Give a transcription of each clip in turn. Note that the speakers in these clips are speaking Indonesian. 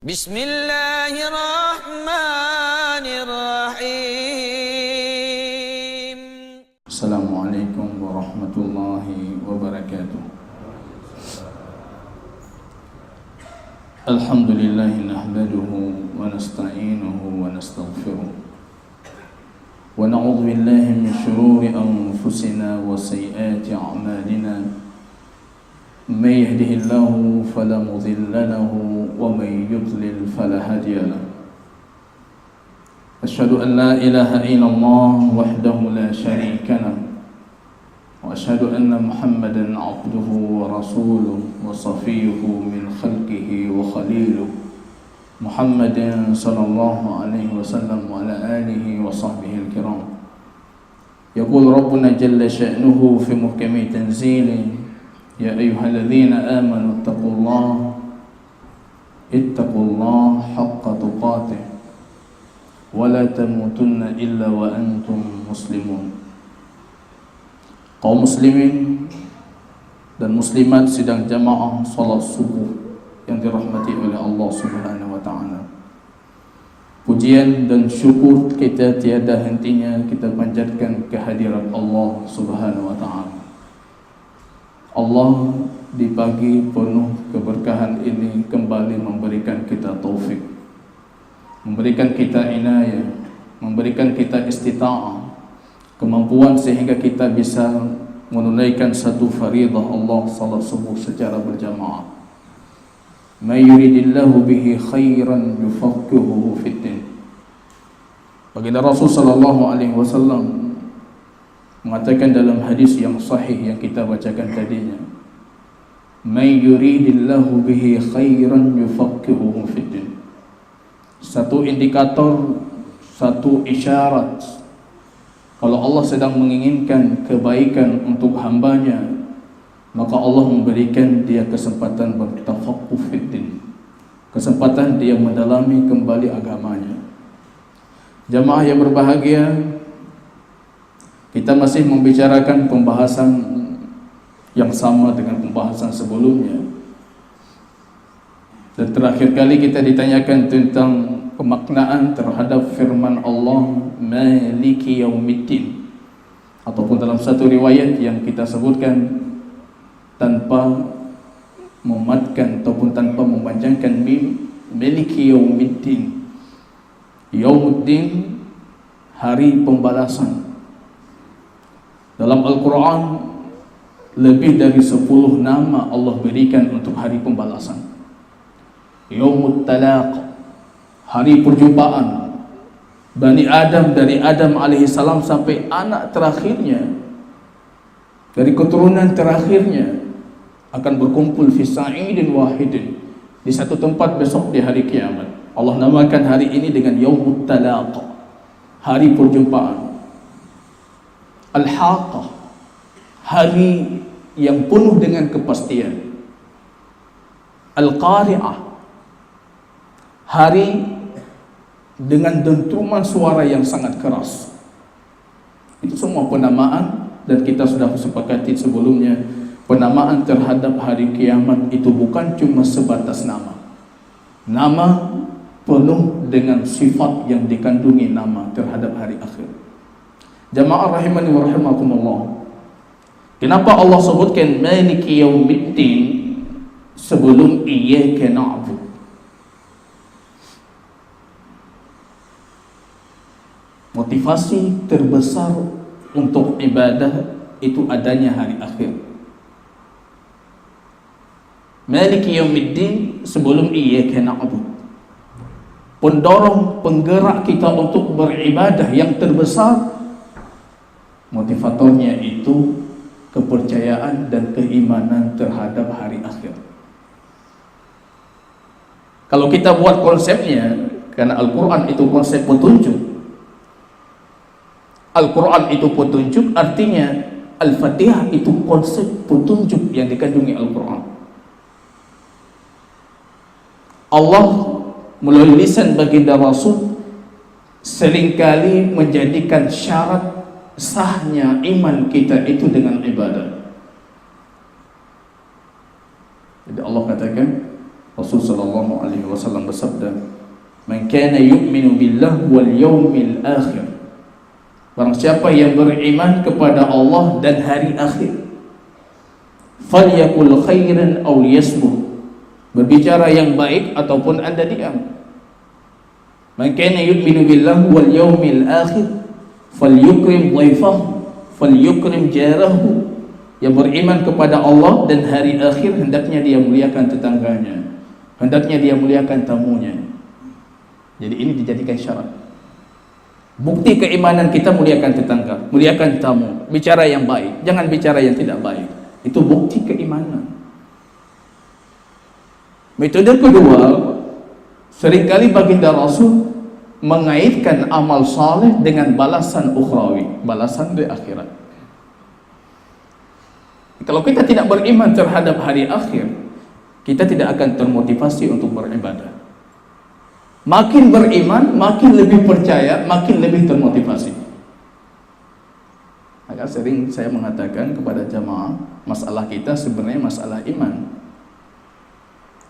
Bismillahirrahmanirrahim. Assalamualaikum warahmatullahi wabarakatuh. Alhamdulillahi nahmaduhu wa nasta'inuhu wa nastaghfiruh wa na'udzu billahi min shururi anfusina wa sayyiati a'malina. من يهده الله فلا مضل له ومن يضلل فلا هادي له. أشهد أن لا إله إلا الله وحده لا شريك له وأشهد أن محمدا عبده ورسوله وصفيه من خلقه وخليله محمد صلى الله عليه وسلم وعلى آله وصحبه الكرام. يقول ربنا جل شأنه في محكم تنزيله: يا أيها الذين آمنوا اتقوا الله حق تقاته ولا تموتن إلا وأنتم مسلمون. Kaum muslimin dan muslimat sidang jamaah salat subuh yang dirahmati oleh Allah Subhanahu wa taala. Pujian dan syukur kita tiada hentinya kita panjatkan kehadirat Allah Subhanahu wa taala. Allah di pagi penuh keberkahan ini kembali memberikan kita taufik, memberikan kita inayah, memberikan kita istita'ah, kemampuan sehingga kita bisa menunaikan satu faridah Allah salat subuh secara berjamaah. May yuridillahu bihi khairan yufaqihuhu fiddin. Baginda Rasul sallallahu alaihi wasallam mengatakan dalam hadis yang sahih yang kita bacakan tadinya, may yuridillahu bihi khairan yufaqihuhu fiddin. Satu indikator, satu isyarat kalau Allah sedang menginginkan kebaikan untuk hambanya, maka Allah memberikan dia kesempatan bertafaqquh fiddin, kesempatan dia mendalami kembali agamanya. Jamaah yang berbahagia, kita masih membicarakan pembahasan yang sama dengan pembahasan sebelumnya. Dan terakhir kali kita ditanyakan tentang pemaknaan terhadap firman Allah Maliki Yaumiddin, ataupun dalam satu riwayat yang kita sebutkan tanpa mematkan ataupun tanpa memanjangkan mim, Maliki Yaumiddin. Yaumuddin, hari pembalasan. Dalam Al-Quran lebih dari 10 nama Allah berikan untuk hari pembalasan. Yaumut Talaq, hari perjumpaan Bani Adam, dari Adam alaihissalam sampai anak terakhirnya, dari keturunan terakhirnya akan berkumpul fi sa'idin wahidin, di satu tempat besok di hari kiamat. Allah namakan hari ini dengan Yaumut Talaq, hari perjumpaan. Al-Haqqah, hari yang penuh dengan kepastian. Al-Qari'ah, hari dengan dentuman suara yang sangat keras. Itu semua penamaan, dan kita sudah sepakati sebelumnya, penamaan terhadap hari kiamat itu bukan cuma sebatas nama. Nama penuh dengan sifat yang dikandungi nama terhadap hari akhir. Jamaah rahimani wa rahimakumullah, kenapa Allah sebutkan Maliki Yaumiddin sebelum Iyyaka na'budu? Motivasi terbesar untuk ibadah itu adanya hari akhir. Maliki Yaumiddin sebelum Iyyaka na'budu, pendorong penggerak kita untuk beribadah yang terbesar, motivatornya itu kepercayaan dan keimanan terhadap hari akhir. Kalau kita buat konsepnya, karena Al-Quran itu konsep petunjuk, Al-Quran itu petunjuk, artinya Al-Fatihah itu konsep petunjuk yang dikandungi Al-Quran. Allah melalui lisan baginda Rasul seringkali menjadikan syarat sahnya iman kita itu dengan ibadah. Jadi Allah katakan, Rasul sallallahu alaihi wasallam bersabda, "Man kana yu'minu billah wal yawmil akhir." Barang siapa yang beriman kepada Allah dan hari akhir, falyakul khairan aw liyasmut. Berbicara yang baik ataupun anda diam. Man kana yu'minu billah wal yawmil akhir falyukrim dhaifahu falyukrim jarahu. Yang beriman kepada Allah dan hari akhir hendaknya dia muliakan tetangganya, hendaknya dia muliakan tamunya. Jadi ini dijadikan syarat. Bukti keimanan kita muliakan tetangga, muliakan tamu, bicara yang baik, jangan bicara yang tidak baik. Itu bukti keimanan. Metode kedua, seringkali baginda Rasul mengaitkan amal saleh dengan balasan ukhrawi, balasan di akhirat. Kalau kita tidak beriman terhadap hari akhir, kita tidak akan termotivasi untuk beribadah. Makin beriman, makin lebih percaya, makin lebih termotivasi. Maka sering saya mengatakan kepada jamaah, masalah kita sebenarnya masalah iman.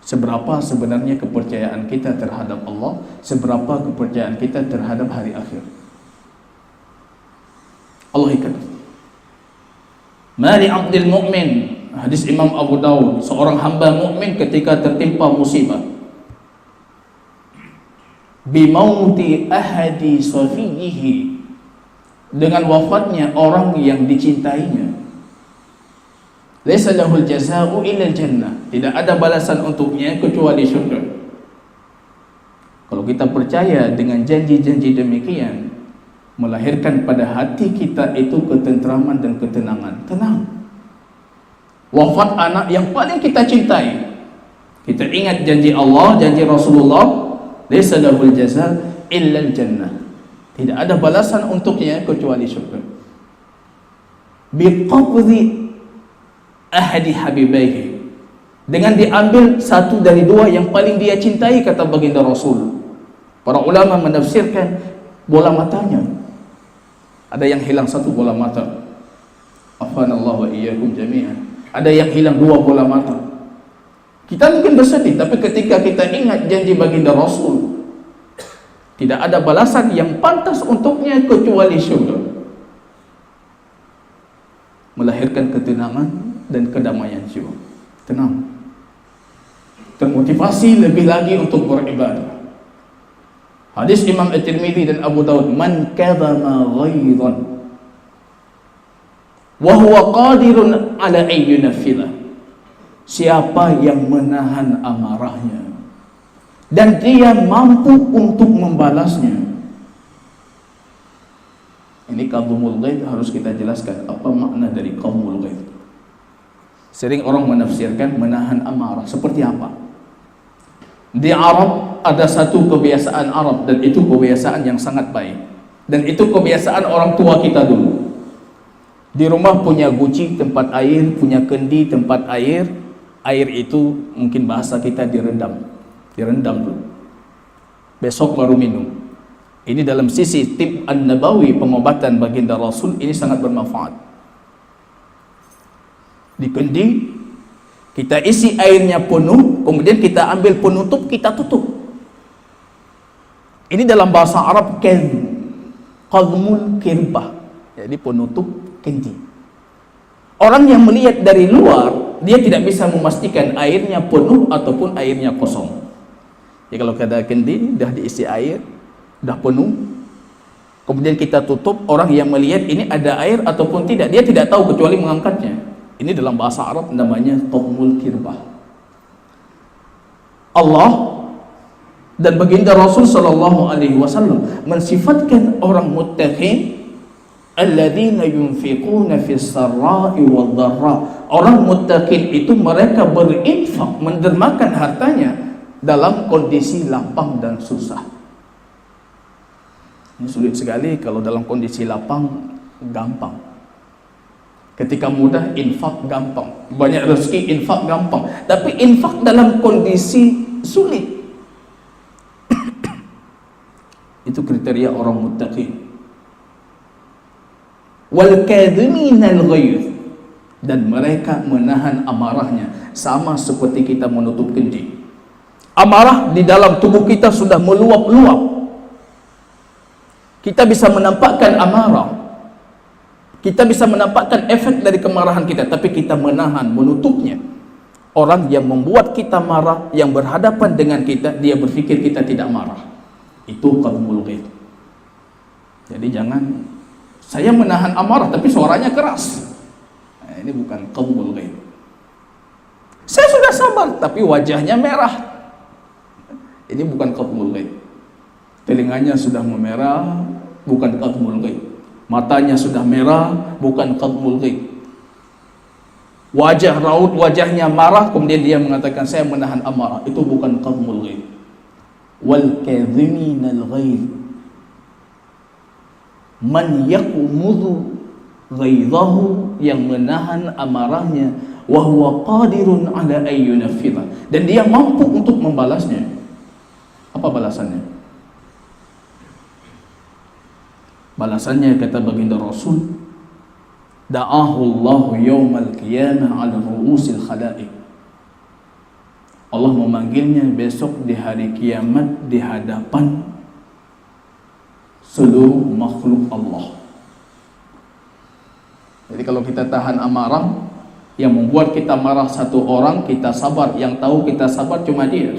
Seberapa sebenarnya kepercayaan kita terhadap Allah, seberapa kepercayaan kita terhadap hari akhir. Allah ikat. Mali abdil mu'min, hadis Imam Abu Dawud, seorang hamba mukmin ketika tertimpa musibah, bimauti ahadi safiyihi, dengan wafatnya orang yang dicintainya, laysa lahul jazaa'u illa jannah, tidak ada balasan untuknya kecuali syurga. Kalau kita percaya dengan janji-janji demikian, melahirkan pada hati kita itu ketentraman dan ketenangan. Tenang. Wafat anak yang paling kita cintai, kita ingat janji Allah, janji Rasulullah, laysa lahul jazaa illa jannah, tidak ada balasan untuknya kecuali syurga. Biqabdi ahadi habibaihi, dengan diambil satu dari dua yang paling dia cintai, kata baginda Rasul. Para ulama menafsirkan bola matanya. Ada yang hilang satu bola mata. Afanallahu wa iyyakum jami'an. Ada yang hilang dua bola mata. Kita mungkin bersedih, tapi ketika kita ingat janji baginda Rasul, tidak ada balasan yang pantas untuknya kecuali syurga. Melahirkan ketenangan dan kedamaian jiwa. Tenang. Termotivasi lebih lagi untuk beribadah. Hadis Imam At-Tirmidzi dan Abu Dawud, man kadhama ghaidhan wa huwa qadirun ala ayyunafila, siapa yang menahan amarahnya dan dia mampu untuk membalasnya. Ini qadhumul ghaid, harus kita jelaskan apa makna dari qadhumul ghaid. Sering orang menafsirkan menahan amarah seperti apa. Di Arab ada satu kebiasaan Arab, dan itu kebiasaan yang sangat baik, dan itu kebiasaan orang tua kita dulu. Di rumah punya guci tempat air, punya kendi tempat air. Air itu mungkin bahasa kita direndam dulu, besok baru minum. Ini dalam sisi tib an-nabawi, pengobatan baginda Rasul, ini sangat bermanfaat. Di kendi kita isi airnya penuh, kemudian kita ambil penutup, kita tutup. Ini dalam bahasa Arab qadhmul kirbah, jadi penutup kendi. Orang yang melihat dari luar, dia tidak bisa memastikan airnya penuh ataupun airnya kosong. Jadi kalau ada kendi dah diisi air, dah penuh, kemudian kita tutup, orang yang melihat ini ada air ataupun tidak, dia tidak tahu kecuali mengangkatnya. Ini dalam bahasa Arab namanya qadhmul kirbah. Allah dan baginda Rasul sallallahu alaihi wasallam mensifatkan orang muttaqin, alladzina yunfiquna fis sarra'i wad dharra. Orang muttaqin itu mereka berinfak, mendermakan hartanya dalam kondisi lapang dan susah. Ini sulit sekali. Kalau dalam kondisi lapang gampang, ketika mudah infak gampang, banyak rezeki infak gampang, tapi infak dalam kondisi sulit itu kriteria orang muttaqin. Wal kadhiminal ghaidh, dan mereka menahan amarahnya, sama seperti kita menutup kendi. Amarah di dalam tubuh kita sudah meluap-luap. Kita bisa menampakkan amarah, kita bisa menampakkan efek dari kemarahan kita, tapi kita menahan, menutupnya. Orang yang membuat kita marah, yang berhadapan dengan kita, dia berpikir kita tidak marah. Itu qadmul ghaid. Jadi jangan, saya menahan amarah tapi suaranya keras. Nah, ini bukan qadmul ghaid. Saya sudah sabar tapi wajahnya merah. Ini bukan qadmul ghaid. Telinganya sudah memerah, bukan qadmul ghaid. Matanya sudah merah, bukan qadmul ghaid. Wajah raut wajahnya marah, kemudian dia mengatakan saya menahan amarah, itu bukan qadmul ghaid. Wal kadhiminal ghaid, man yaqmudhu ghaidhahu, yang menahan amarahnya, wa huwa qadirun ala an yunaffidha, dan dia mampu untuk membalasnya. Apa balasannya? Balasannya kata baginda Rasul, da'ahu Allahu yawmal qiyamah ala ru'usil khalaiq. Allah memanggilnya besok di hari kiamat di hadapan seluruh makhluk Allah. Jadi kalau kita tahan amarah, yang membuat kita marah satu orang, kita sabar, yang tahu kita sabar cuma dia.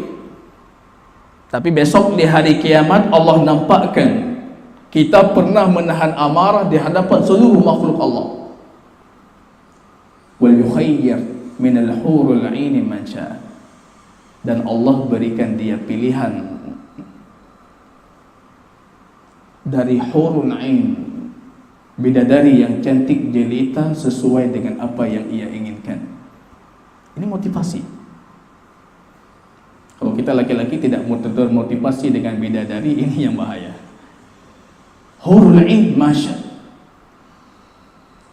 Tapi besok di hari kiamat Allah nampakkan kita pernah menahan amarah di hadapan seluruh makhluk Allah. Wal yukhayyir minal hurul 'aini man syaa, dan Allah berikan dia pilihan dari hurul 'ain, bidadari yang cantik jelita sesuai dengan apa yang ia inginkan. Ini motivasi. Kalau kita laki-laki tidak termotivasi dengan bidadari, ini yang bahaya. Hurul 'ain masya.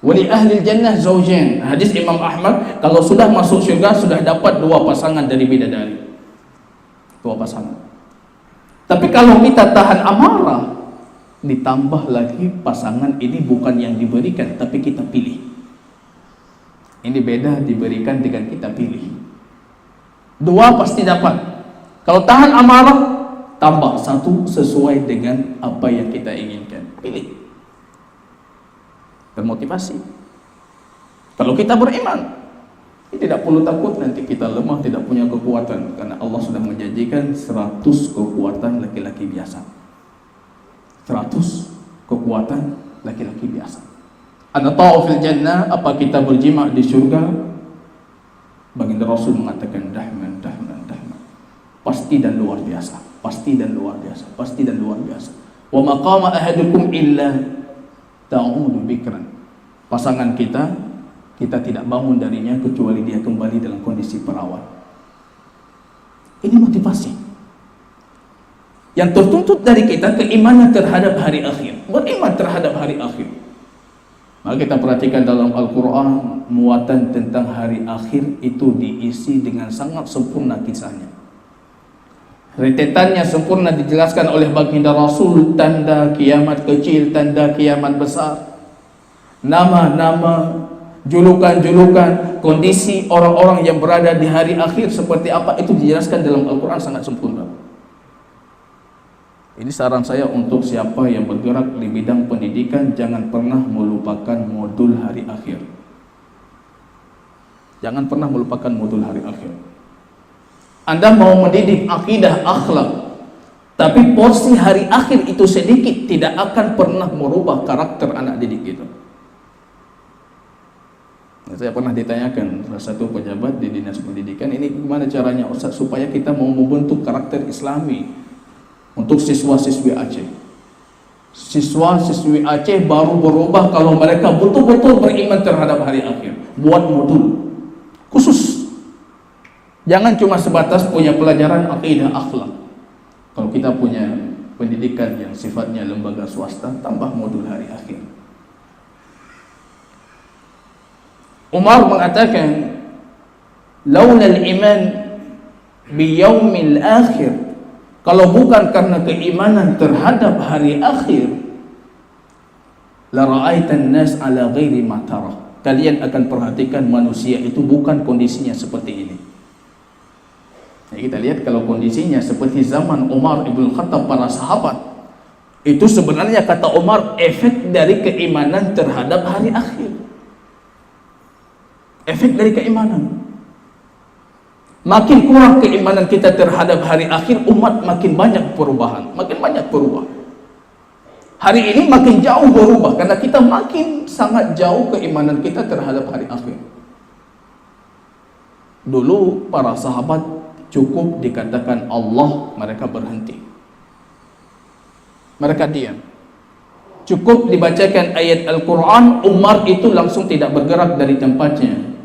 Wali ahli jannah zawjain. Hadis Imam Ahmad, kalau sudah masuk syurga sudah dapat 2 pasangan dari bidadari. 2 pasangan. Tapi kalau kita tahan amarah, ditambah lagi pasangan ini bukan yang diberikan, tapi kita pilih. Ini beda diberikan dengan kita pilih. 2 pasti dapat. Kalau tahan amarah, tambah 1 sesuai dengan apa yang kita inginkan. Pilih. Termotivasi. Kalau kita beriman, tidak perlu takut nanti kita lemah, tidak punya kekuatan, karena Allah sudah menjanjikan 100 kekuatan laki-laki biasa. 100 kekuatan laki-laki biasa. Ana ta'u fil jannah, apa kita berjima di surga? Baginda Rasul mengatakan dahman, dahman, dahman. Pasti dan luar biasa, pasti dan luar biasa, pasti dan luar biasa. Wa maqama ahadukum illa ta'udu bikran. Pasangan kita tidak bangun darinya kecuali dia kembali dalam kondisi perawan. Ini motivasi. Yang tertuntut dari kita keimanan terhadap hari akhir, beriman terhadap hari akhir. Maka kita perhatikan dalam Al-Quran, muatan tentang hari akhir itu diisi dengan sangat sempurna kisahnya. Rentetannya sempurna dijelaskan oleh baginda Rasul, tanda kiamat kecil, tanda kiamat besar, nama-nama, julukan-julukan, kondisi orang-orang yang berada di hari akhir seperti apa, itu dijelaskan dalam Al-Quran sangat sempurna. Ini saran saya untuk siapa yang bergerak di bidang pendidikan, jangan pernah melupakan modul hari akhir. Jangan pernah melupakan modul hari akhir. Anda mau mendidik akidah, akhlak, tapi porsi hari akhir itu sedikit, tidak akan pernah merubah karakter anak didik itu. Saya pernah ditanyakan salah satu pejabat di dinas pendidikan, ini gimana caranya Ustaz supaya kita mau membentuk karakter Islami untuk siswa-siswi Aceh. Siswa-siswi Aceh baru berubah kalau mereka betul-betul beriman terhadap hari akhir. Buat modul khusus. Jangan cuma sebatas punya pelajaran akidah, akhlak. Kalau kita punya pendidikan yang sifatnya lembaga swasta, tambah modul hari akhir. Umar mengatakan, laulal iman biyaumil akhir, kalau bukan karena keimanan terhadap hari akhir, la ra'aitan nas ala ghairi ma tara, kalian akan perhatikan manusia itu bukan kondisinya seperti ini. Jadi kita lihat kalau kondisinya seperti zaman Umar ibn Khattab, para sahabat, itu sebenarnya kata Umar efek dari keimanan terhadap hari akhir. Efek dari keimanan. Makin kurang keimanan kita terhadap hari akhir, umat makin banyak perubahan, makin banyak berubah. Hari ini makin jauh berubah karena kita makin sangat jauh keimanan kita terhadap hari akhir. Dulu para sahabat cukup dikatakan Allah, mereka berhenti. Mereka diam. Cukup dibacakan ayat Al-Quran, Umar itu langsung tidak bergerak dari tempatnya.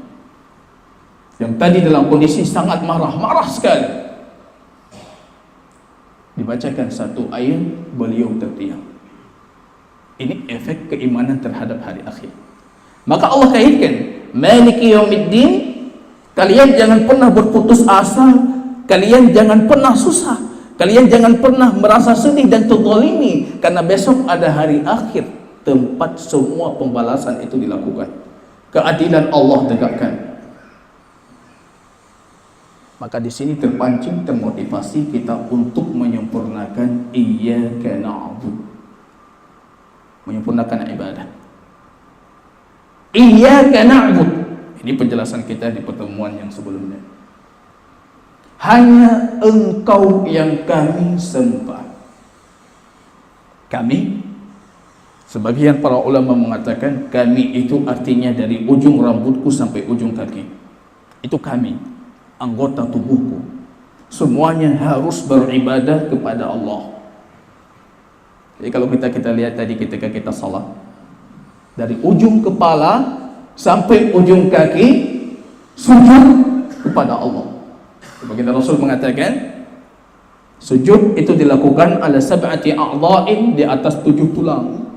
Yang tadi dalam kondisi sangat marah sekali. Dibacakan satu ayat, beliau terdiam. Ini efek keimanan terhadap hari akhir. Maka Allah kaitkan, Maliki Yaumiddin, kalian jangan pernah berputus asa, kalian jangan pernah susah, kalian jangan pernah merasa sedih dan terzalimi, karena besok ada hari akhir, tempat semua pembalasan itu dilakukan. Keadilan Allah tegakkan. Maka di sini terpancing, termotivasi kita untuk menyempurnakan iyyaka na'budu, menyempurnakan ibadah. Iyyaka na'budu, ini penjelasan kita di pertemuan yang sebelumnya. Hanya Engkau yang kami sembah. Kami, sebagian para ulama mengatakan kami itu artinya dari ujung rambutku sampai ujung kaki. Itu kami, anggota tubuhku, semuanya harus beribadah kepada Allah. Jadi kalau kita lihat tadi ketika kita salat, dari ujung kepala sampai ujung kaki sujud kepada Allah. Baginda Rasul mengatakan sujud itu dilakukan ala sab'ati a'dha'in, di atas 7 tulang.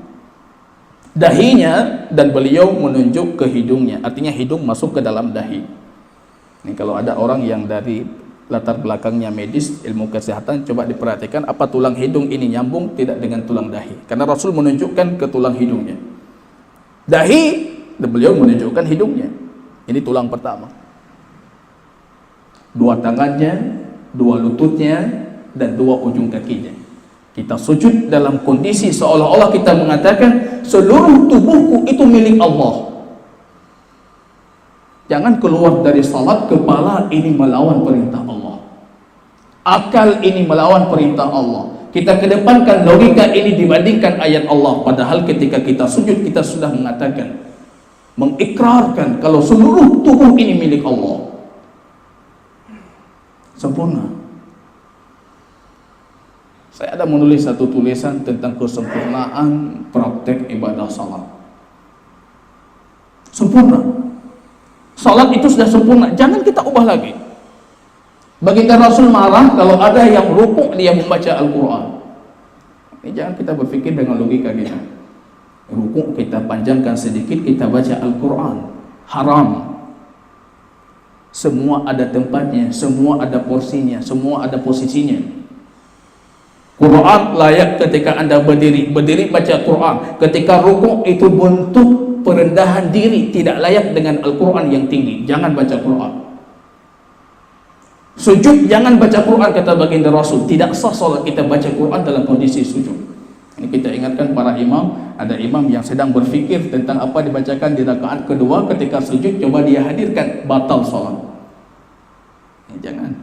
Dahinya, dan beliau menunjuk ke hidungnya, artinya hidung masuk ke dalam dahi. Ini kalau ada orang yang dari latar belakangnya medis, ilmu kesehatan, coba diperhatikan apa tulang hidung ini nyambung tidak dengan tulang dahi. Karena Rasul menunjukkan ke tulang hidungnya. Dahi, dan beliau menunjukkan hidungnya. Ini tulang pertama. 2 tangannya, 2 lututnya, dan 2 ujung kakinya. Kita sujud dalam kondisi seolah-olah kita mengatakan seluruh tubuhku itu milik Allah. Jangan keluar dari salat kepala ini melawan perintah Allah, akal ini melawan perintah Allah. Kita kedepankan logika ini dibandingkan ayat Allah. Padahal ketika kita sujud, kita sudah mengatakan, mengikrarkan kalau seluruh tubuh ini milik Allah. Sempurna. Saya ada menulis satu tulisan tentang kesempurnaan praktek ibadah salat. Sempurna. Salat itu sudah sempurna, jangan kita ubah lagi. Baginda Rasul marah kalau ada yang rukuk dia membaca Al-Quran. Ini jangan kita berpikir dengan logika kita. Rukuk kita panjangkan sedikit, kita baca Al-Quran. Haram. Semua ada tempatnya, semua ada porsinya, semua ada posisinya. Quran layak ketika Anda berdiri baca Quran. Ketika rukuk itu bentuk perendahan diri, tidak layak dengan Al-Quran yang tinggi. Jangan baca Quran. Sujud jangan baca Quran, kata baginda Rasul. Tidak sah salat kita baca Quran dalam kondisi sujud. Ini kita ingatkan para imam. Ada imam yang sedang berfikir tentang apa dibacakan di rakaat kedua, ketika sujud coba dia hadirkan, batal salat. Jangan.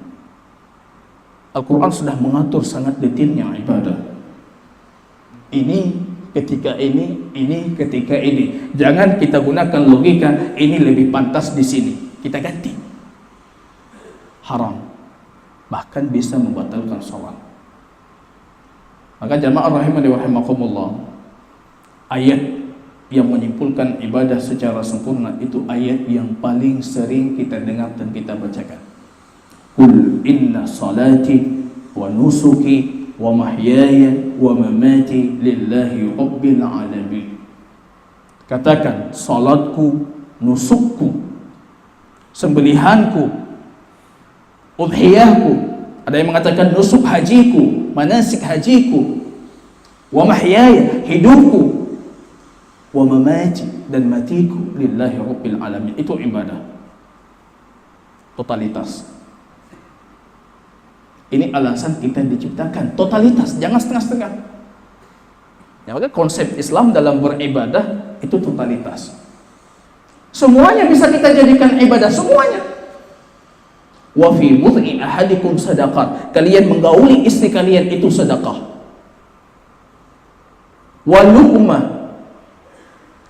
Al-Quran sudah mengatur sangat detailnya ibadah. Ini ketika ini ketika ini. Jangan kita gunakan logika ini lebih pantas di sini, kita ganti. Haram. Bahkan bisa membatalkan salat. Maka jamaah rahimani wa rahimakumullah, ayat yang menyimpulkan ibadah secara sempurna itu ayat yang paling sering kita dengar dan kita bacakan. Qul inna salati wa nusuki wa mahyaya wa mamati lillahi rabbil alamin. Katakan, salatku, nusukku, sembelihanku, udhiyahku. Ada yang mengatakan nusuk hajiku, manasik hajiku, wa mahyaya, hidupku, wa mamati, dan matiku lillahi rabbil alamin. Itu ibadah totalitas. Ini alasan kita diciptakan, totalitas, jangan setengah-setengah. Ya, maka konsep Islam dalam beribadah itu totalitas. Semuanya bisa kita jadikan ibadah, semuanya. Wa fi bud'i ahadikum sadaqah. Kalian menggauli istri kalian itu sedekah. Wa luqmah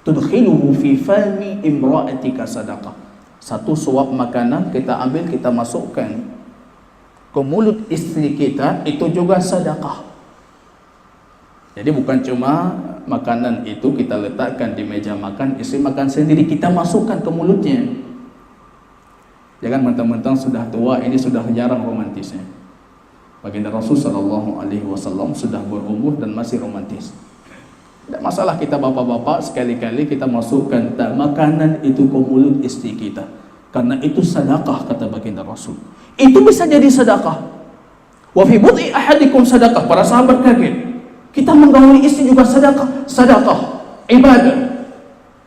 tudkhiluhu fi fami imra'atika sadaqah. Satu suap makanan kita ambil, kita masukkan ke mulut istri kita, itu juga sedekah. Jadi bukan cuma makanan itu kita letakkan di meja makan, istri makan sendiri, kita masukkan ke mulutnya. Jangan mentang-mentang sudah tua, ini sudah jarang romantisnya. Baginda Rasul sallallahu alaihi wasallam sudah berumur dan masih romantis. Tidak masalah kita bapak-bapak, sekali-kali kita masukkan makanan itu ke mulut istri kita, karena itu sedekah, kata baginda Rasul. Itu bisa jadi sedekah. Wa fi bud'i ahadikum sedekah. Para sahabat kaget. Kita menggauli istri juga sedekah, sedekah, ibadah.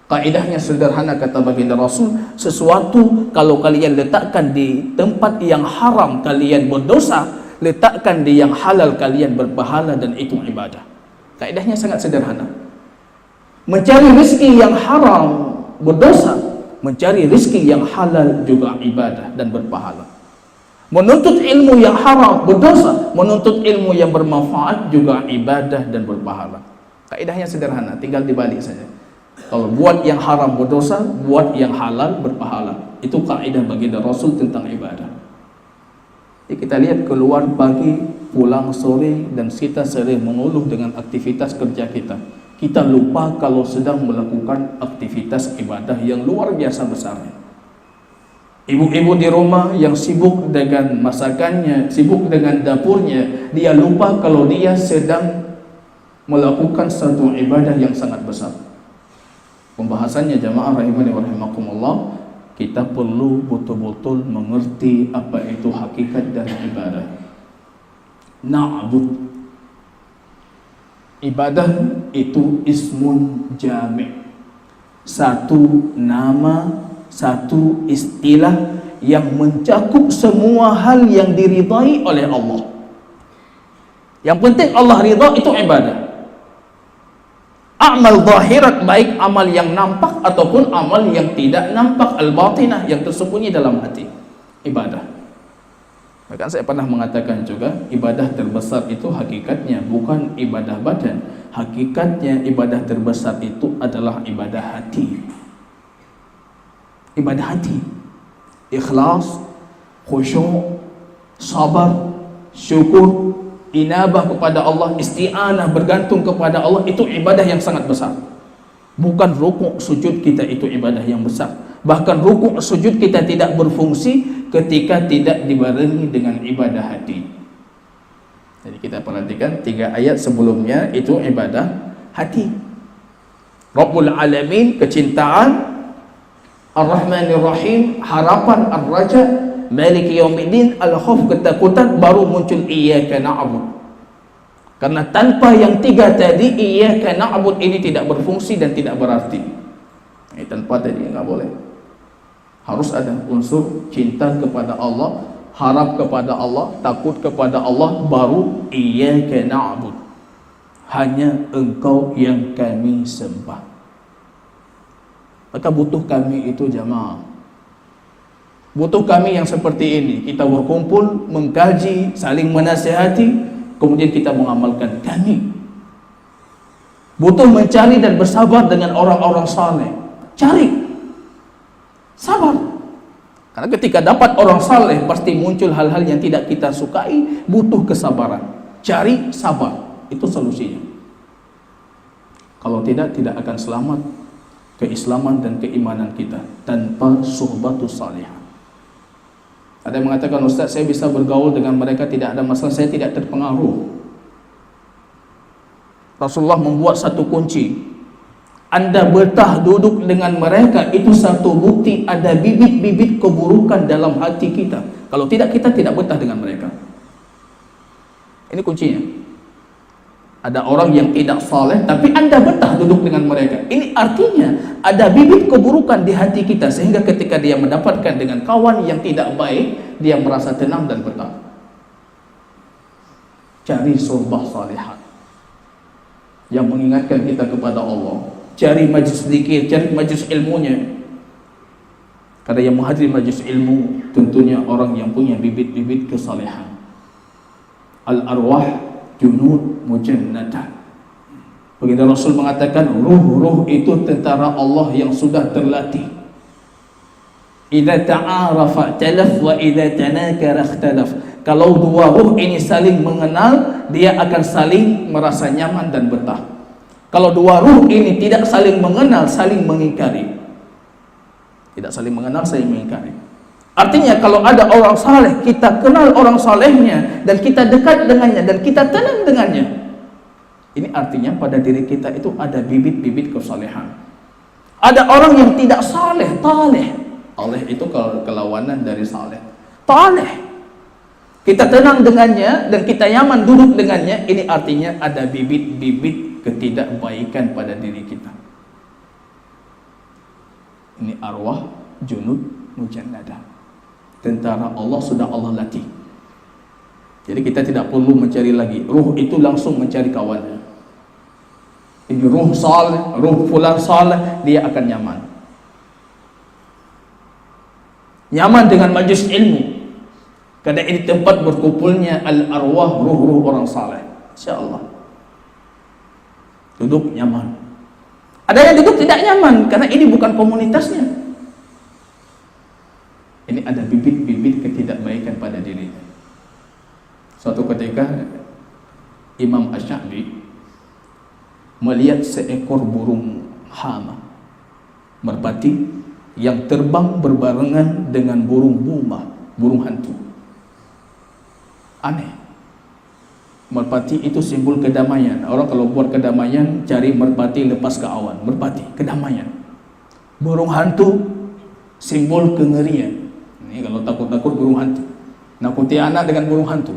Kaidahnya sederhana, kata baginda Rasul, sesuatu kalau kalian letakkan di tempat yang haram kalian berdosa, letakkan di yang halal kalian berpahala, dan itu ibadah. Kaidahnya sangat sederhana. Mencari rezeki yang haram berdosa, mencari rezeki yang halal juga ibadah dan berpahala. Menuntut ilmu yang haram berdosa, menuntut ilmu yang bermanfaat juga ibadah dan berpahala. Kaidahnya sederhana, tinggal dibalik saja. Kalau buat yang haram berdosa, buat yang halal berpahala. Itu kaidah baginda Rasul tentang ibadah. Jadi kita lihat keluar pagi, pulang sore, dan kita sering mengeluh dengan aktivitas kerja kita. Kita lupa kalau sedang melakukan aktivitas ibadah yang luar biasa besarnya. Ibu-ibu di rumah yang sibuk dengan masakannya, sibuk dengan dapurnya, dia lupa kalau dia sedang melakukan satu ibadah yang sangat besar. Pembahasannya jamaah rahimani wa rahimakumullah, kita perlu betul-betul mengerti apa itu hakikat dari ibadah. Na'bud. Ibadah itu ismun jami'. Satu nama, satu istilah yang mencakup semua hal yang diridai oleh Allah. Yang penting Allah ridha, itu ibadah. Amal zahirat, baik amal yang nampak ataupun amal yang tidak nampak, al-batinah, yang tersembunyi dalam hati, ibadah. Bahkan saya pernah mengatakan juga, ibadah terbesar itu hakikatnya bukan ibadah badan. Hakikatnya ibadah terbesar itu adalah ibadah hati. Ibadah hati, ikhlas, khusyuk, sabar, syukur, inabah kepada Allah, isti'anah, bergantung kepada Allah, itu ibadah yang sangat besar. Bukan rukuk sujud kita itu ibadah yang besar. Bahkan rukuk sujud kita tidak berfungsi ketika tidak dibarengi dengan ibadah hati. Jadi kita perhatikan 3 ayat sebelumnya, itu ibadah hati. Rabbul Alamin, kecintaan, Ar-Rahmanir Rahim, harapan, Ar-Raja, Maliki Yaumiddin, Al-Khauf, ketakutan, baru muncul Iyyaka na'bud. Karena tanpa yang 3 tadi, Iyyaka na'bud ini tidak berfungsi dan tidak berarti. Ini tanpa tadi nggak boleh. Harus ada unsur cinta kepada Allah, harap kepada Allah, takut kepada Allah, baru Iyyaka na'bud. Hanya Engkau yang kami sembah. Maka butuh kami itu jamaah, butuh kami yang seperti ini. Kita berkumpul, mengkaji, saling menasihati, kemudian kita mengamalkan. Kami butuh mencari dan bersabar dengan orang-orang saleh. Cari, sabar. Karena ketika dapat orang saleh, pasti muncul hal-hal yang tidak kita sukai. Butuh kesabaran. Cari, sabar. Itu solusinya. Kalau tidak, tidak akan selamat keislaman dan keimanan kita tanpa suhbatus salihah. Ada yang mengatakan, Ustaz, saya bisa bergaul dengan mereka, tidak ada masalah, saya tidak terpengaruh. Rasulullah membuat satu kunci. Anda betah duduk dengan mereka, itu satu bukti ada bibit-bibit keburukan dalam hati kita. Kalau tidak, kita tidak betah dengan mereka. Ini kuncinya. Ada orang yang tidak saleh, tapi Anda betah duduk dengan mereka. Ini artinya ada bibit keburukan di hati kita, sehingga ketika dia mendapatkan dengan kawan yang tidak baik, dia merasa tenang dan betah. Cari suhbah salihah yang mengingatkan kita kepada Allah. Cari majlis zikir, cari majlis ilmunya. Karena yang menghadiri majlis ilmu tentunya orang yang punya bibit-bibit kesalehan. Al-arwah junud mujannadah. Baginda Rasul mengatakan ruh-ruh itu tentara Allah yang sudah terlatih. Idza ta'arafa talaf wa idza tanakara ikhtalaf. Kalau dua ruh ini saling mengenal, dia akan saling merasa nyaman dan betah. Kalau dua ruh ini tidak saling mengenal, saling mengingkari. Tidak saling mengenal, saling mengingkari. Artinya kalau ada orang saleh, kita kenal orang salehnya dan kita dekat dengannya dan kita tenang dengannya. Ini artinya pada diri kita itu ada bibit-bibit kesalehan. Ada orang yang tidak saleh, taleh. Taleh itu kelawanan dari saleh. Taleh. Kita tenang dengannya dan kita nyaman duduk dengannya. Ini artinya ada bibit-bibit ketidakbaikan pada diri kita. Ini arwah junud mujannadah. Tentara Allah sudah Allah latih. Jadi kita tidak perlu mencari lagi. Ruh itu langsung mencari kawannya. Ini ruh saleh, ruh fulan saleh, dia akan nyaman. Nyaman dengan majlis ilmu. Karena ini tempat berkumpulnya al-arwah, ruh-ruh orang saleh. Insyaallah. Duduk nyaman. Ada yang duduk tidak nyaman karena ini bukan komunitasnya. Ini ada bibit-bibit ketidakbaikan pada dirinya. Suatu ketika Imam Asy-Sya'bi melihat seekor burung hama merpati yang terbang berbarengan dengan burung buma, burung hantu. Aneh. Merpati itu simbol kedamaian. Orang kalau buat kedamaian cari merpati lepas ke awan. Merpati, kedamaian. Burung hantu simbol kengerian. Ini kalau takut-takut burung hantu. Nakuti anak dengan burung hantu.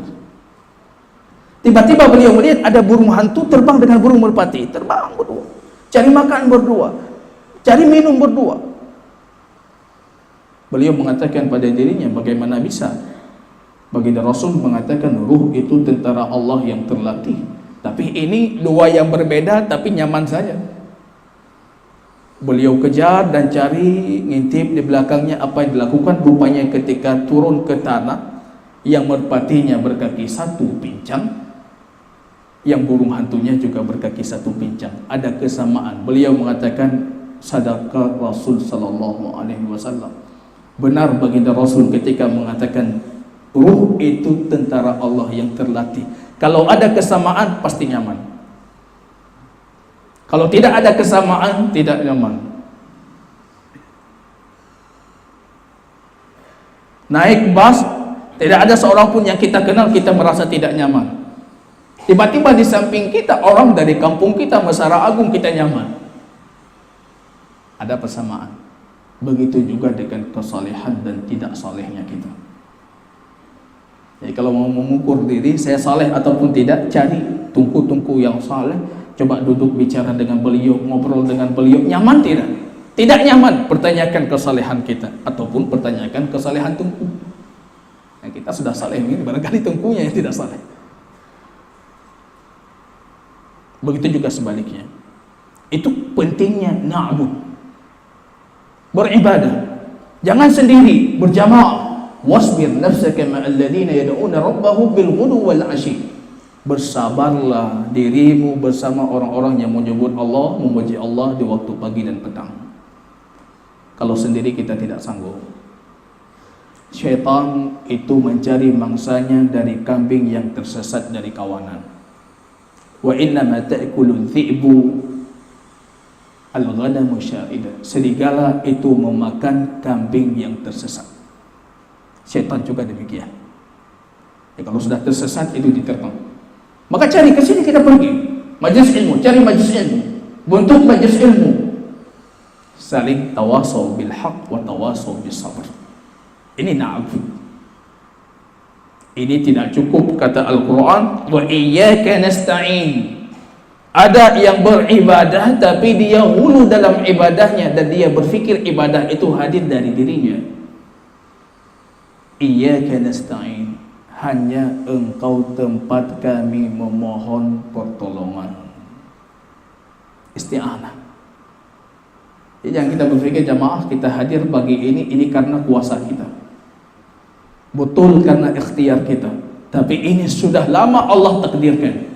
Tiba-tiba beliau melihat ada burung hantu terbang dengan burung merpati. Terbang berdua. Cari makan berdua. Cari minum berdua. Beliau mengatakan pada dirinya, bagaimana bisa? Baginda Rasul mengatakan ruh itu tentara Allah yang terlatih. Tapi ini dua yang berbeda tapi nyaman saja. Beliau kejar dan cari, ngintip di belakangnya apa yang dilakukan. Rupanya ketika turun ke tanah, yang merpatinya berkaki satu pincang, yang burung hantunya juga berkaki satu pincang. Ada kesamaan. Beliau mengatakan sadaqah Rasul sallallahu alaihi wasallam. Benar baginda Rasul ketika mengatakan ruh itu tentara Allah yang terlatih. Kalau ada kesamaan pasti nyaman. Kalau tidak ada kesamaan tidak nyaman. Naik bus, tidak ada seorang pun yang kita kenal kita merasa tidak nyaman. Tiba-tiba di samping kita orang dari kampung kita, Mesara Agung, kita nyaman. Ada persamaan. Begitu juga dengan kesalehan dan tidak salehnya kita. Jadi kalau mau mengukur diri saya saleh ataupun tidak, cari tungku-tungku yang saleh, coba duduk bicara dengan beliau, ngobrol dengan beliau, nyaman tidak? Tidak nyaman, pertanyakan kesalehan kita ataupun pertanyakan kesalehan tungku. Nah, kita sudah saleh ini, barangkali tungkunya yang tidak saleh. Begitu juga sebaliknya. Itu pentingnya na'bud, beribadah. Jangan sendiri, berjamaah. Wasbir nafsaka ma'al ladzina yad'una rabbahum bil ghudwi wal 'ashyi. Bersabarlah dirimu bersama orang-orang yang menyebut Allah, memuji Allah di waktu pagi dan petang. Kalau sendiri kita tidak sanggup. Syaitan itu mencari mangsanya dari kambing yang tersesat dari kawanan. Wa innama ta'kulu dhi'bu al-ghanamu sya'ida. Serigala itu memakan kambing yang tersesat. Syaitan juga demikian. Kalau sudah tersesat itu diterkam. Maka cari ke sini kita pergi. Majlis ilmu, cari majlis ilmu. Bentuk majlis ilmu. Saling tawasau bil haq wa tawasau bis sabr. Ini na'bud. Ini tidak cukup kata Al-Quran wa iyyaka nasta'in. Ada yang beribadah tapi dia hulu dalam ibadahnya dan dia berfikir ibadah itu hadir dari dirinya. Iyyaka nasta'in. hanya Engkau tempat kami memohon pertolongan. Isti'anah. Jadi jangan kita berpikir jamaah kita hadir pagi ini karena kuasa kita. Betul karena ikhtiar kita. Tapi ini sudah lama Allah takdirkan.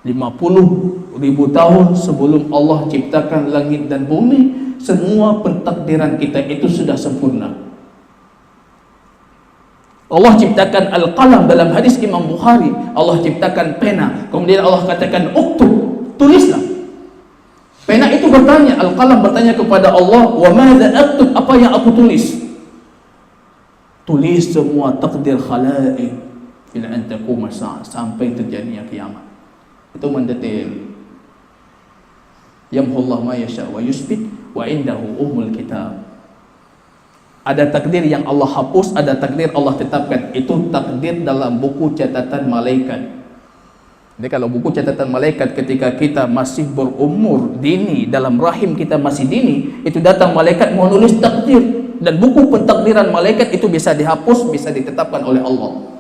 50.000 tahun sebelum Allah ciptakan langit dan bumi, semua pentakdiran kita itu sudah sempurna. Allah ciptakan al-qalam dalam hadis Imam Bukhari. Allah ciptakan pena. Kemudian Allah katakan uktub, tulislah. Pena itu bertanya, al-qalam bertanya kepada Allah, wa madza aktub, apa yang aku tulis? Tulis semua takdir khalaiq ila an taquma as-sa'a, sampai terjadinya kiamat. Itu mendetail. Yamhullahu ma yasha wa yusbit wa indahu ummul kitab. Ada takdir yang Allah hapus, ada takdir Allah tetapkan. Itu takdir dalam buku catatan malaikat. Jadi kalau buku catatan malaikat ketika kita masih berumur dini, dalam rahim kita masih dini, itu datang malaikat mau nulis takdir, dan buku pentakdiran malaikat itu bisa dihapus, bisa ditetapkan oleh Allah.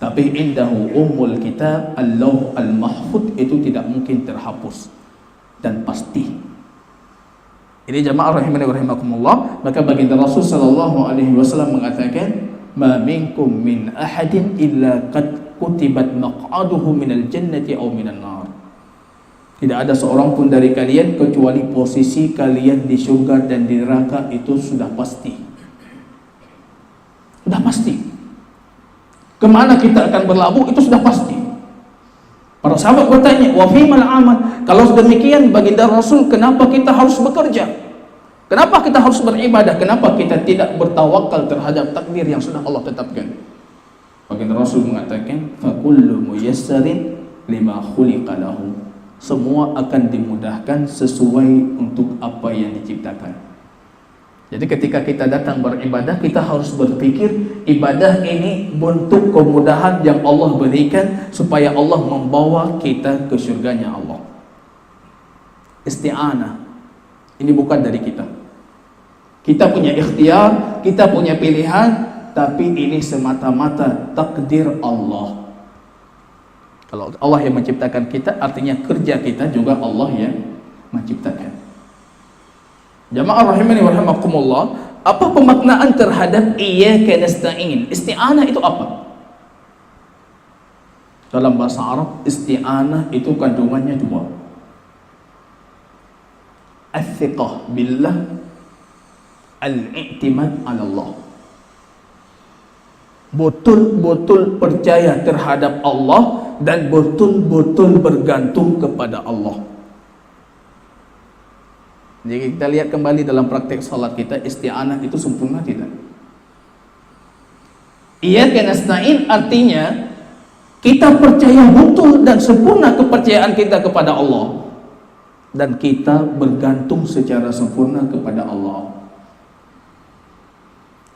Tapi indahu ummul kitab, al-lauh al-mahfud, itu tidak mungkin terhapus dan pasti. Ini jamaah rahimani wa rahimakumullah. Maka baginda Rasul sallallahu alaihi wasallam mengatakan, ma minkum min ahadin illa qad kutibat maq'aduhu minal jannati aw minan nar. Tidak ada seorang pun dari kalian kecuali posisi kalian di surga dan di neraka itu sudah pasti. Sudah pasti. Kemana kita akan berlabuh itu sudah pasti. Para sahabat bertanya, wa fimal amal? Kalau demikian baginda Rasul, kenapa kita harus bekerja? Kenapa kita harus beribadah? Kenapa kita tidak bertawakal terhadap takdir yang sudah Allah tetapkan? Baginda Rasul mengatakan, fa kullu muyassarin lima khuliqa lahu. Semua akan dimudahkan sesuai untuk apa yang diciptakan. Jadi ketika kita datang beribadah, kita harus berpikir ibadah ini bentuk kemudahan yang Allah berikan supaya Allah membawa kita ke surganya Allah. Isti'anah ini bukan dari kita. Kita punya ikhtiar, kita punya pilihan, tapi ini semata-mata takdir Allah. Kalau Allah yang menciptakan kita, artinya kerja kita juga Allah yang menciptakan. Jamaah rahimani wa rahimakumullah, apa pemaknaan terhadap iyyaka nasta'in? Isti'anah itu apa? Dalam bahasa Arab, isti'anah itu kandungannya dua. Al-thiqah billah, al-i'timad ala Allah. Betul-betul percaya terhadap Allah dan betul-betul bergantung kepada Allah. Jadi kita lihat kembali dalam praktek salat kita, isti'anah itu sempurna tidak? Iyyaka nasta'in artinya kita percaya betul dan sempurna kepercayaan kita kepada Allah, dan kita bergantung secara sempurna kepada Allah.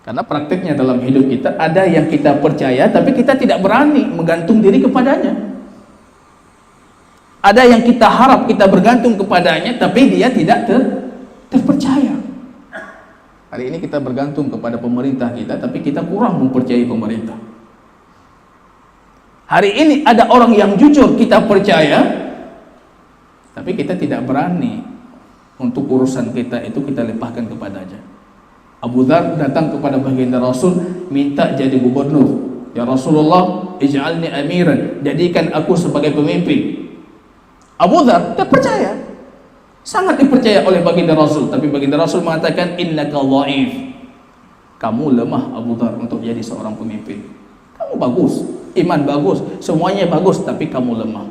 Karena prakteknya dalam hidup kita ada yang kita percaya tapi kita tidak berani menggantung diri kepadanya. Ada yang kita harap kita bergantung kepadanya tapi dia tidak terpercaya. Hari ini kita bergantung kepada pemerintah kita tapi kita kurang mempercayai pemerintah. Hari ini ada orang yang jujur kita percaya tapi kita tidak berani untuk urusan kita itu kita limpahkan kepadanya. Abu Dzar datang kepada baginda Rasul minta jadi gubernur. Ya Rasulullah, ij'alni amiran, jadikan aku sebagai pemimpin. Abu Dzar terpercaya, sangat dipercaya oleh baginda Rasul, tapi baginda Rasul mengatakan innaka dhaif. Kamu lemah Abu Dzar untuk jadi seorang pemimpin. Kamu bagus, iman bagus, semuanya bagus, tapi kamu lemah.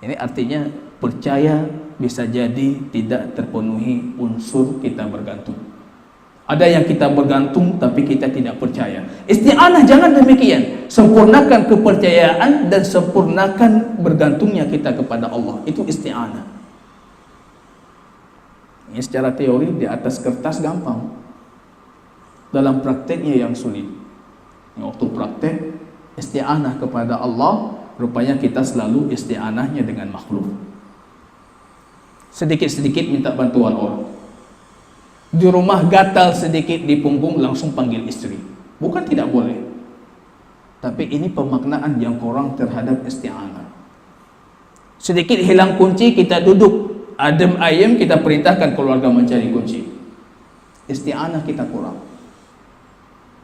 Ini artinya percaya bisa jadi tidak terpenuhi unsur kita bergantung. Ada yang kita bergantung tapi kita tidak percaya. Isti'anah jangan demikian. Sempurnakan kepercayaan dan sempurnakan bergantungnya kita kepada Allah. Itu isti'anah. Ini secara teori di atas kertas gampang. Dalam prakteknya yang sulit. Waktu praktek isti'anah kepada Allah, rupanya kita selalu isti'anahnya dengan makhluk. Sedikit-sedikit minta bantuan orang. Di rumah gatal sedikit di punggung langsung panggil istri. Bukan tidak boleh. Tapi ini pemaknaan yang kurang terhadap isti'anah. Sedikit hilang kunci, kita duduk adem ayem, kita perintahkan keluarga mencari kunci. Isti'anah kita kurang.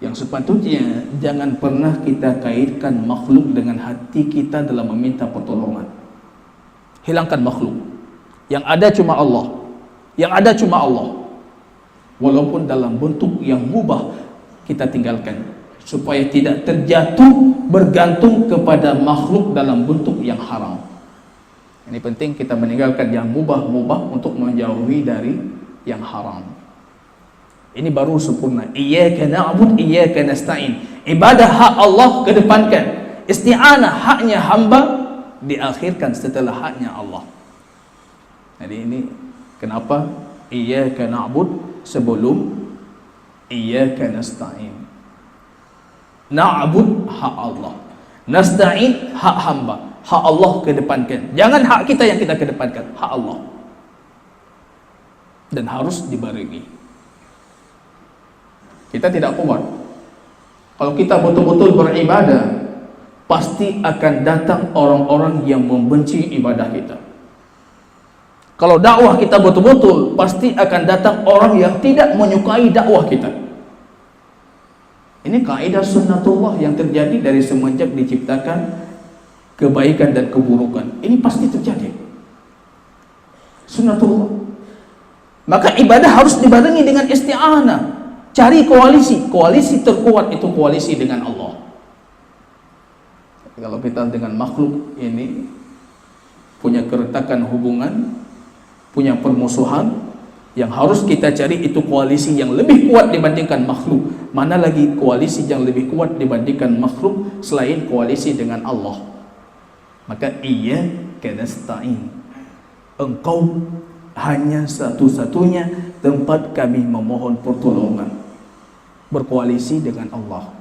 Yang sepatutnya jangan pernah kita kaitkan makhluk dengan hati kita dalam meminta pertolongan. Hilangkan makhluk. Yang ada cuma Allah. Yang ada cuma Allah. Walaupun dalam bentuk yang mubah, kita tinggalkan supaya tidak terjatuh bergantung kepada makhluk dalam bentuk yang haram. Ini penting, kita meninggalkan yang mubah-mubah untuk menjauhi dari yang haram. Ini baru sempurna. Iyyaka na'budu, iyyaka nasta'in. Ibadah hak Allah kedepankan. Isti'anah haknya hamba diakhirkan setelah haknya Allah. Jadi ini kenapa iyyaka na'budu sebelum iyyaka nasta'in. Na'bud hak Allah, nasta'in hak hamba. Hak Allah kedepankan. Jangan hak kita yang kita kedepankan, hak Allah. Dan harus dibarengi. Kita tidak kuat. Kalau kita betul-betul beribadah, pasti akan datang orang-orang yang membenci ibadah kita. Kalau dakwah kita betul-betul, pasti akan datang orang yang tidak menyukai dakwah kita. Ini kaidah sunnatullah yang terjadi dari semenjak diciptakan kebaikan dan keburukan. Ini pasti terjadi. Sunnatullah. Maka ibadah harus dibarengi dengan isti'anah. Cari koalisi. Koalisi terkuat itu koalisi dengan Allah. Kalau kita dengan makhluk ini punya keretakan hubungan, punya permusuhan, yang harus kita cari itu koalisi yang lebih kuat dibandingkan makhluk. Mana lagi koalisi yang lebih kuat dibandingkan makhluk selain koalisi dengan Allah? Maka iyyaka nasta'in. Engkau hanya satu-satunya tempat kami memohon pertolongan. Berkoalisi dengan Allah.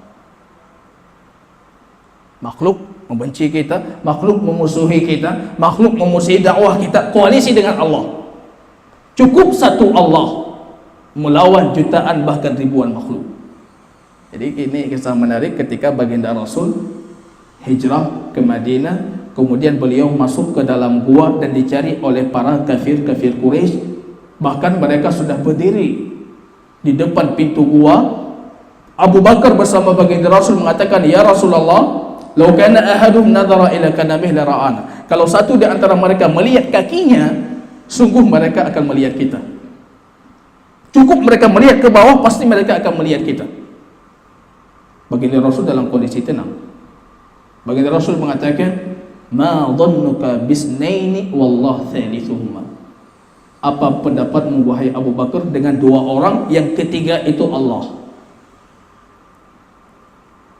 Makhluk membenci kita, makhluk memusuhi kita, makhluk memusuhi dakwah kita, koalisi dengan Allah. Cukup satu Allah melawan jutaan bahkan ribuan makhluk. Jadi ini kisah menarik ketika baginda Rasul hijrah ke Madinah, kemudian beliau masuk ke dalam gua dan dicari oleh para kafir-kafir Quraisy. Bahkan mereka sudah berdiri di depan pintu gua. Abu Bakar bersama baginda Rasul mengatakan, "Ya Rasulullah, law kana ahadum nadhara ila kanamih la ra'ana." Kalau satu di antara mereka melihat kakinya, sungguh mereka akan melihat kita. Cukup mereka melihat ke bawah, pasti mereka akan melihat kita. Baginda Rasul dalam kondisi tenang. Baginda Rasul mengatakan, "Ma dhannuka bisnaini wallah thalithuhuma." Apa pendapatmu wahai Abu Bakar dengan dua orang yang ketiga itu Allah?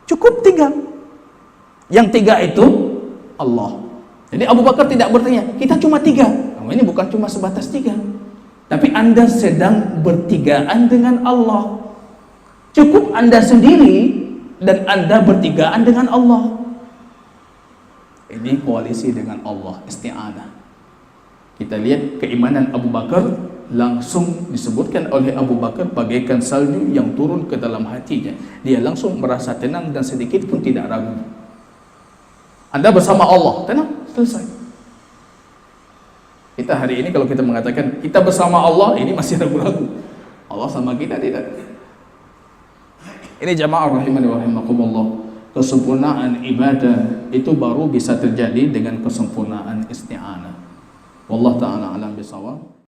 Cukup tiga. Yang tiga itu Allah. Jadi Abu Bakar tidak bertanya, kita cuma tiga. Ini bukan cuma sebatas tiga, tapi Anda sedang bertigaan dengan Allah. Cukup Anda sendiri dan Anda bertigaan dengan Allah. Ini koalisi dengan Allah, isti'anah. Kita lihat keimanan Abu Bakar langsung disebutkan oleh Abu Bakar bagaikan salju yang turun ke dalam hatinya. Dia langsung merasa tenang dan sedikit pun tidak ragu. Anda bersama Allah, tenang, selesai. Kita hari ini kalau kita mengatakan kita bersama Allah, ini masih ragu-ragu. Allah sama kita tidak. Ini jamaah rahimani wa rahimakumullah. Kesempurnaan ibadah itu baru bisa terjadi dengan kesempurnaan isti'anah. Wallahu ta'ala alam bisawab.